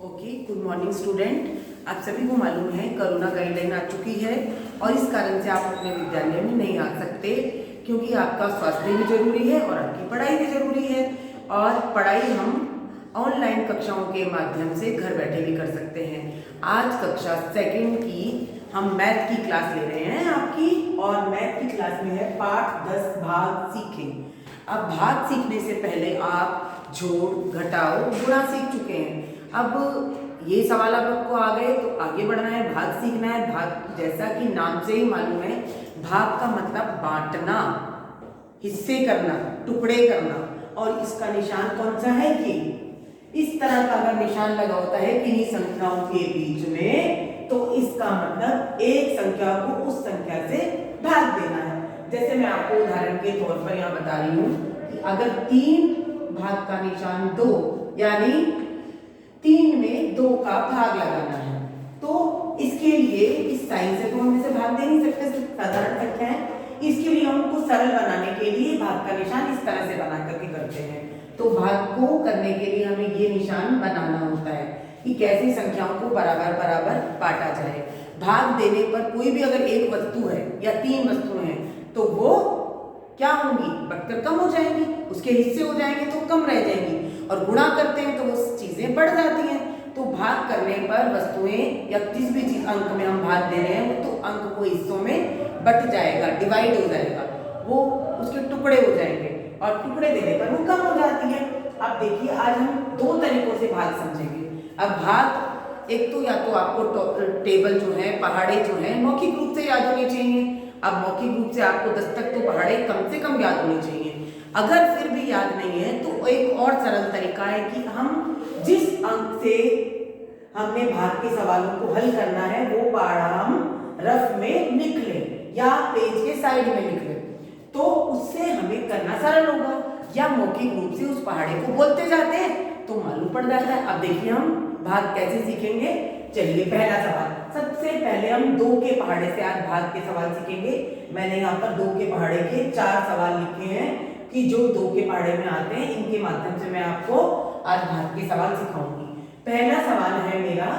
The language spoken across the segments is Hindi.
Okay, good morning student. आप सभी को मालूम है कोरोना गाइडलाइन आ चुकी है और इस कारण से आप अपने विद्यालय में नहीं आ सकते, क्योंकि आपका स्वास्थ्य भी जरूरी है और आपकी पढ़ाई भी जरूरी है। और पढ़ाई हम ऑनलाइन कक्षाओं के माध्यम से घर बैठे भी कर सकते हैं। आज कक्षा सेकंड की हम मैथ की क्लास ले रहे हैं आपकी, और मैथ की क्लास में है पाठ 10 भाग सीखें। अब भाग सीखने से पहले आप जोड़, घटाओ, गुणा सीख चुके हैं। अब ये सवाल अब आपको आ गए तो आगे बढ़ना है, भाग सीखना है। भाग जैसा कि नाम से ही मालूम है, भाग का मतलब बांटना, हिस्से करना, टुकड़े करना। और इसका निशान कौन सा है कि इस तरह का अगर निशान लगा होता है किन्हीं संख्याओं के बीच में, तो इसका मतलब एक संख्या को उस संख्या से भाग देना है। जैसे मैं आपको उदाहरण के तौर पर यहाँ बता रही हूँ कि अगर 3 भाग का निशान 2, यानी 3 में 2 का भाग लगाना है, तो इसके लिए इस साइन से तो हम इसे भाग दे नहीं सकते, साधारण संख्या है। इसके लिए हमको सरल बनाने के लिए भाग का निशान इस तरह से बना करके करते हैं। तो भाग को करने के लिए हमें ये निशान बनाना होता है कि कैसी संख्याओं को बराबर बराबर बांटा जाए। भाग देने पर कोई भी अगर एक वस्तु है या 3 वस्तुएं हैं, तो वो क्या होंगी, बढ़कर कम हो जाएंगी, उसके हिस्से हो जाएंगे तो कम रह जाएंगी। और गुणा करते हैं तो वो चीजें बढ़ जाती हैं। तो भाग करने पर वस्तुएं या जिस भी चीज अंक में हम भाग दे रहे हैं, तो अंक को हिस्सों में बट जाएगा, डिवाइड हो जाएगा, वो उसके टुकड़े हो जाएंगे, और टुकड़े देने पर वो कम हो जाती है। अब देखिए, आज हम 2 तरीकों से भाग समझेंगे। अब भाग एक तो या तो आपको टेबल जो है, पहाड़े जो है, मौखिक रूप से याद होने चाहिए। अब मौखिक रूप से आपको 10 तक तो पहाड़े कम से कम याद होने चाहिए। अगर फिर भी याद नहीं है तो एक और सरल तरीका है कि हम जिस अंक से हमने भाग के सवालों को हल करना है, वो पहाड़ा हम रफ में लिख लें या पेज के साइड में लिख लें, तो उससे हमें करना सरल होगा। या मौखिक रूप से उस पहाड़े को बोलते जाते हैं तो मालूम पड़ जाता है। अब देखिए हम भाग कैसे सीखेंगे। चलिए, पहला सवाल, सबसे पहले हम 2 के पहाड़े से आज भाग के सवाल सीखेंगे। मैंने यहाँ पर 2 के पहाड़े के 4 सवाल लिखे हैं कि जो 2 के पहाड़े में आते हैं, इनके माध्यम से मैं आपको आज भाग के सवाल सिखाऊंगी। पहला सवाल है मेरा,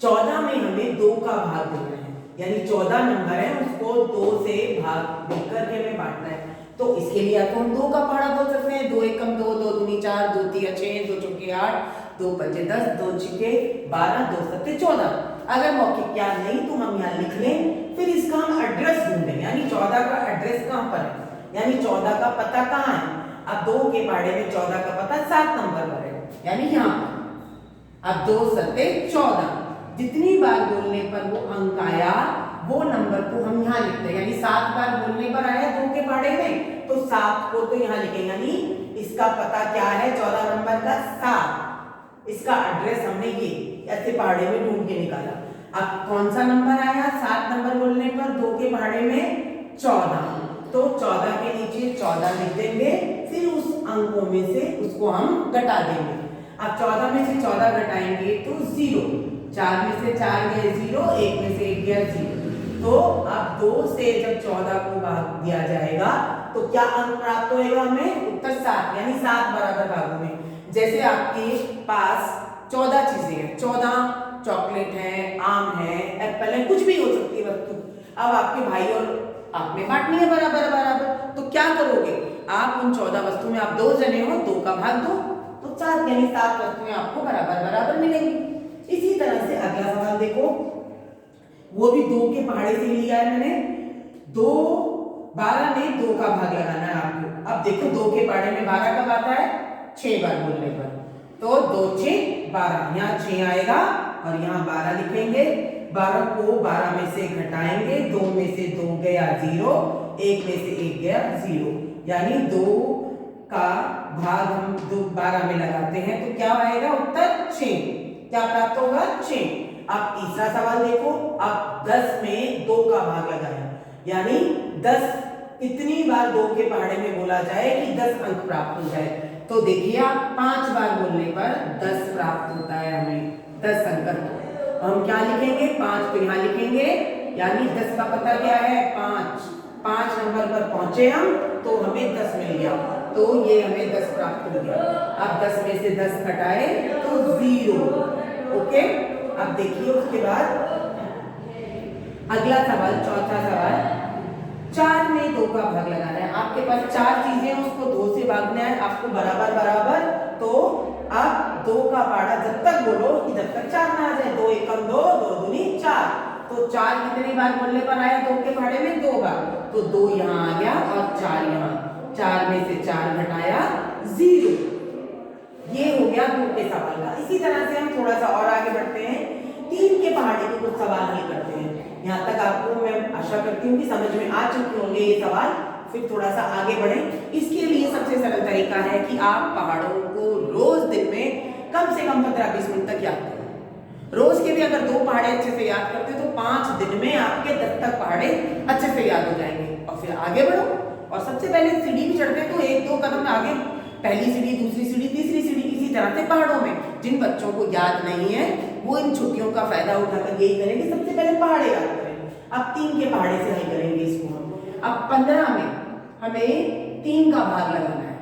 14 में हमें 2 का भाग देना है, यानी 14 नंबर है, उसको 2 से भाग देकर के हमें बांटना है। तो इसके लिए तो हम 2 का पहाड़ा बोल सकते हैं। 2 एकम 2, 2 दूनी 4, 2 तिया 6, 2 चौके 8, 2 पंजे 10, 2 छिके 12, 2 सत्ते 14। अगर मौखिक याद नहीं तो हम यहाँ लिख लें, फिर इसका हम एड्रेस ढूंढें, यानी 14 का एड्रेस कहाँ पर है, यानी 14 का पता कहाँ है। अब 2 के पहाड़े में 14 का पता 7 नंबर पर है, यानी यहाँ पर। अब 2 सत्ते 14, जितनी बार बोलने पर वो अंक आया, वो नंबर को हम यहाँ लिखते हैं। यानी 7 बार बोलने पर आया 2 के पहाड़े में, तो 7 को तो यहाँ लिखेंगे, यानी इसका पता क्या है, 14 नंबर का 7। इसका एड्रेस हमने ये ऐसे पहाड़े में ढूंढ के निकाला। अब कौन सा नंबर आया 7 नंबर बोलने पर 2 के पहाड़े में, 14, तो 14 के नीचे 14 लिख देंगे, फिर उस अंकों में से उसको हम घटा देंगे। अब 14 में से 14 घटाएंगे तो 0, 4 में से 4 गए 0, 1 में से 1 गया 0। तो अब 2 से जब 14 को भाग दिया जाएगा तो क्या अंक प्राप्त होएगा हमें, उत्तर 7, यानी 7 बराबर भागों में। जैसे आपके पास 14 चीजें हैं, 14 चॉकलेट है, आम है, एप्पल है, कुछ भी हो सकती है वस्तु। अब आपके भाई और आप में बांटनी है बराबर बराबर, तो क्या करोगे आप, उन 14 वस्तु में आप 2 जने हो, 2 का भाग दो, तो 7, यानी 7 वस्तुएं आपको बराबर बराबर मिलेंगी। इसी तरह से अगला सवाल देखो, वो भी 2 के पहाड़े से लिया है मैंने। 12 में 2 का भाग लगाना है आपको। अब देखो 2 के पहाड़े में 12 कब आता है, 6 बार बोलने पर, तो 2 6 12, यहाँ 6 आएगा और यहाँ 12 लिखेंगे। 12 को 12 में से घटाएंगे, 2 में से 2 गया 0, 1 में से 1 गया 0, यानी 2 का भाग हम 12 में लगाते हैं तो क्या आएगा, उत्तर 6। क्या प्राप्त होगा, 6। अब तीसरा सवाल देखो, अब 10 में 2 का भाग लगाएं, यानी 10 कितनी बार 2 के पहाड़े में बोला जाए कि 10 अंक प्राप्त हो जाए। तो देखिए आप 5 बार बोलने पर 10 प्राप्त होता है हमें, 10 अंक। हम क्या लिखेंगे, 5 को यहाँ लिखेंगे, यानी 10 का पता क्या है, 5 नंबर पर पहुंचे हम तो हमें 10 मिल गया, तो ये हमें 10 प्राप्त हो गया। अब 10 में से 10 घटाए तो 0 0। ओके, अब देखिए उसके बाद अगला सवाल, चौथा सवाल, 4 में 2 का भाग लगाना है। आपके पास 4 चीजें हैं, उसको 2 से भागना है आपको बराबर बराबर। तो आप 2 का पहाड़ा जब तक बोलो कि जब तक 4 ना आ जाए, 2 एकम 2, 2 दूनी 4। तो 4 कितनी बार बोलने पर आया 2 के पहाड़े में? 2 बार। तो 2 यहाँ आ गया और 4 यहाँ। 4 में से 4 घटाया 0। ये हो गया 2 के सवाल का। इसी तरह से हम थोड़ा सा और आगे बढ़ते हैं, 3 के पहाड़े के कुछ सवाल हल करते हैं। यहाँ तक आपको मैं आशा करती हूँ कि समझ में आ चुके होंगे ये सवाल। फिर थोड़ा सा आगे बढ़ें। इसके लिए सबसे सरल तरीका है कि आप पहाड़ों को रोज दिन में कम से कम 15-20 मिनट तक याद करें। रोज के भी अगर 2 पहाड़े अच्छे से याद करते हो तो 5 दिन में आपके 10 तक पहाड़े अच्छे से याद हो जाएंगे। और फिर आगे बढ़ो, और सबसे पहले सीढ़ी भी चढ़ते तो 1-2 कदम आगे, पहली सीढ़ी, दूसरी सीढ़ी, तीसरी सीढ़ी। इसी तरह से पहाड़ों में जिन बच्चों को याद नहीं है वो इन छुट्टियों का फायदा उठाकर यही करेंगे, सबसे पहले पहाड़े याद करें। अब 3 के पहाड़े से हल करेंगे इसको हम। अब 15 में हमें 3 का भाग लगाना है।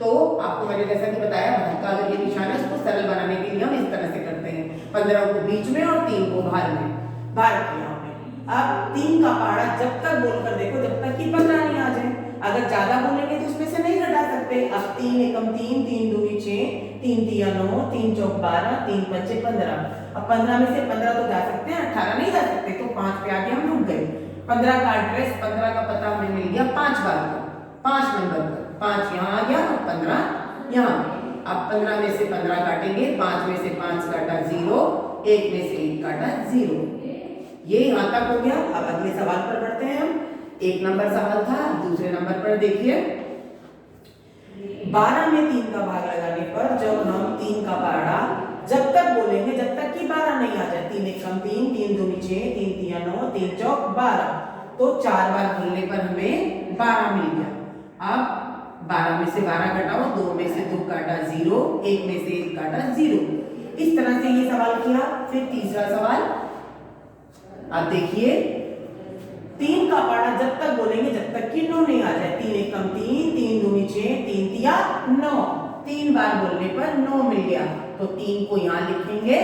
तो आपको मैंने जैसा कि बताया, भाग का अगर ये निशान है उसको सरल बनाने के लिए हम इस तरह से करते हैं, 15 को बीच में और 3 को बाहर में, बाहर किया हमने। अब 3 का पहाड़ा जब तक बोलकर देखो जब तक कि 15 नहीं आ जाए। अगर ज्यादा बोलेंगे तो उसमें से नहीं घटा सकते। अब 3 एकम 3, 3 दूनी 6, 3 तिया 9, 3 चौक 12, 3 पंचे 15। अब 15 में से 15 तो जा सकते हैं, 18 नहीं जा सकते, तो 5 पे आके हम रुक गए। 15 का एड्रेस, 15 का पता हमें मिल गया 5 बार का, 5 नंबर पर। 5 यहाँ आ गया और 15 यहाँ। अब 15 में से 15 काटेंगे, 5 में से 5 काटा 0, 1 में से 1 काटा 0। ये यहाँ तक हो गया। अब अगले सवाल पर बढ़ते हैं हम। 1 नंबर सवाल था, दूसरे नंबर पर देखिए, 12 में 3 का भाग लगाने पर जब हम 3 का पहाड़ा जब तक बोलेंगे जब तक कि 12 नहीं आ जाए, 3 एकम 3, 3 दूनी 6, 3 तिया 9, 3 चौक 12। तो 4 बार बोलने पर हमें 12 मिल गया। अब 12 में से 12 घटाओ, 2 में से 2 काटा 0, 1 में से 1 काटा 0। इस तरह से ये सवाल किया। फिर तीसरा सवाल, अब देखिए, 3 का पहाड़ा जब तक बोलेंगे जब तक कि 9 नहीं आ जाए, 3 एकम 3, 3 दूनी 6, 3 तिया 9। 3 बार बोलने पर 9 मिल गया। तो 3 को यहाँ लिखेंगे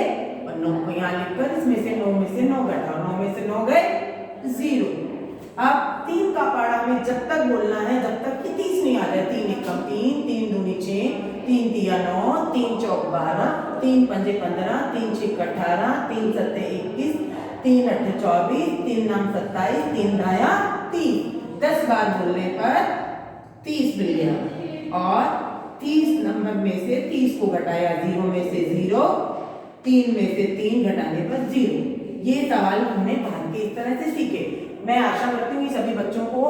और 9 को यहाँ लिखकर इसमें से 9 में से 9 घटाओ, 9 में से 9 गए 0। अब 3 का पहाड़ा में जब तक बोलना है जब तक कि 30 नहीं आ जाए, 3 एकम 3, 3 दूनी 6, 3 तिया 9, 3 चौक 12, 3 पंजे 15, 3 छिक 18, 3 सत्ते 21, 3 अट्ठे 24, 3 नाम 27, 3 दाया 30। 10 बार बोलने पर 30 मिल गया। और 30 नंबर में से 30 को घटाया, 0 में से 0, 3 में से 3 घटाने पर 0। ये सवाल हमने भाग के इस तरह से सीखे। मैं आशा करती हूँ कि सभी बच्चों को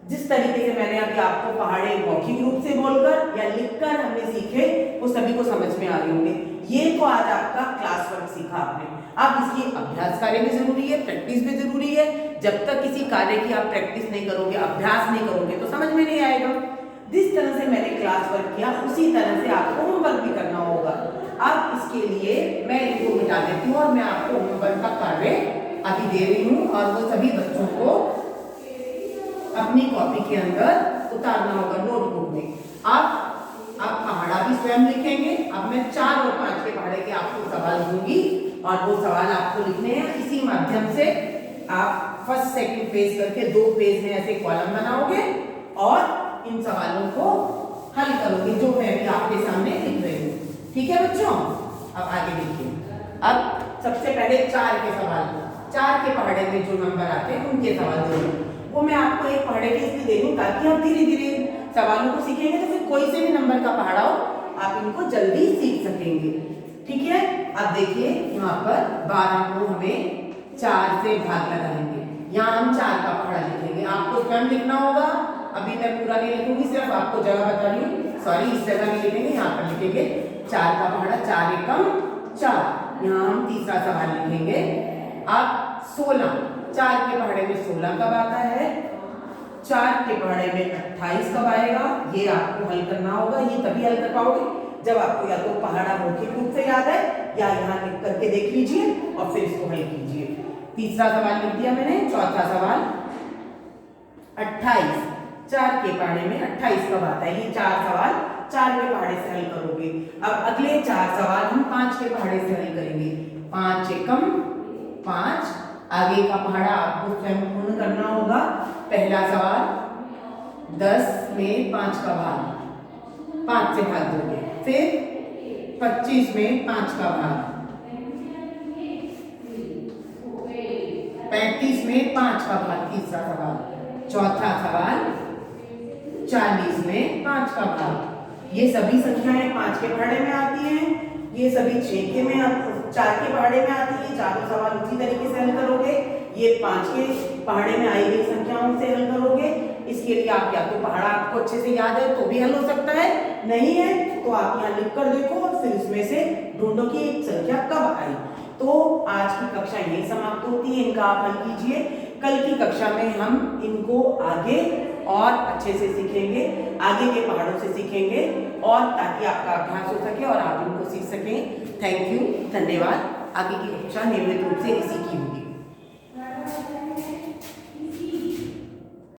जिस तरीके से मैंने अभी आपको पहाड़े मौखिक रूप से बोलकर या लिखकर हमने सीखे वो सभी को समझ में आ गए होंगे। ये तो आज आपका क्लास वर्क सीखा आपने। अब इसकी अभ्यास कार्य भी जरूरी है, प्रैक्टिस भी जरूरी है। जब तक किसी कार्य की आप प्रैक्टिस नहीं करोगे, अभ्यास नहीं करोगे तो समझ में नहीं आएगा। जिस तरह से मैंने क्लास वर्क किया उसी तरह से आपको होमवर्क भी करना होगा। अब इसके लिए मैं इनको मिटा देती हूँ और मैं आपको होमवर्क का कार्य अभी दे रही हूँ और वो सभी बच्चों को अपनी कॉपी के अंदर उतारना होगा, नोटबुक में। आप पहाड़ा भी स्वयं लिखेंगे। अब मैं 4 और 5 के पहाड़े के आपको सवाल दूंगी और वो सवाल आपको लिखने हैं। इसी माध्यम से आप फर्स्ट सेकंड पेज करके 2 पेज में ऐसे कॉलम बनाओगे और इन सवालों को हल करोगे जो मैं भी आपके सामने लिख रही हूँ। ठीक है बच्चों, अब आगे देखिए। अब सबसे पहले 4 के सवाल, 4 के पहाड़े में जो नंबर आते हैं उनके सवाल दे वो मैं आपको एक पहाड़े के इसलिए दे दूँ ताकि आप धीरे धीरे सवालों को सीखेंगे तो फिर कोई से भी नंबर का पहाड़ा हो आप इनको जल्दी सीख सकेंगे। ठीक है, अब देखिए यहाँ पर 12 को हमें 4 से भाग लगाएंगे। यहाँ हम 4 का पहाड़ा लिखेंगे, आपको स्वयं लिखना होगा। अभी मैं पूरा नहीं लिखूंगी, सिर्फ आपको जगह बता रही हूँ। सॉरी, इस जगह नहीं लिखेंगे, यहाँ पर लिखेंगे 4 का पहाड़ा, 4 एकम 4। यहाँ हम तीसरा सवाल लिखेंगे। अब 16, 4 के पहाड़े में 16 कब आता है, 4 के पहाड़े में 28 कब आएगा, ये आपको हल करना होगा। ये तभी हल कर पाओगे जब आपको या तो पहाड़ा मौखिक रूप से याद है या यहाँ लिख करके देख लीजिए और फिर इसको हल कीजिए। तीसरा सवाल लिख दिया मैंने। चौथा सवाल 28, 4 के पहाड़े में 28 कब आता है। ये 4 सवाल 4 के पहाड़े से हल करोगे। अब अगले 4 सवाल हम 5 के पहाड़े से हल करेंगे। 5 एकम 5। आगे का पहाड़ा आपको स्वयं पूर्ण करना होगा। पहला सवाल 10 में 5 का भाग, 5 से भाग दोगे। फिर 25 में 5 का भाग, 35 में 5 का भाग, तीसरा सवाल। चौथा सवाल 40 में 5 का भाग। ये सभी संख्याएं 5 के पहाड़े में आती हैं, ये सभी 6 के में 4 के पहाड़े में आती है। चारों सवाल उसी तरीके से हल करोगे। ये 5 के पहाड़े में आई गई संख्याओं से हल करोगे। इसके लिए आप या तो पहाड़ा आपको अच्छे से याद है तो भी हल हो सकता है, नहीं है तो आप यहाँ लिख कर देखो और फिर उसमें से ढूंढो कि एक संख्या कब आई। तो आज की कक्षा यही समाप्त होती है, इनका आप हल कीजिए। कल की कक्षा में हम इनको आगे और अच्छे से सीखेंगे, आगे के पहाड़ों से सीखेंगे, और ताकि आपका अभ्यास हो सके और आप इनको सीख सकें। थैंक यू, धन्यवाद। आगे की कक्षा नियमित रूप से इसी की होगी।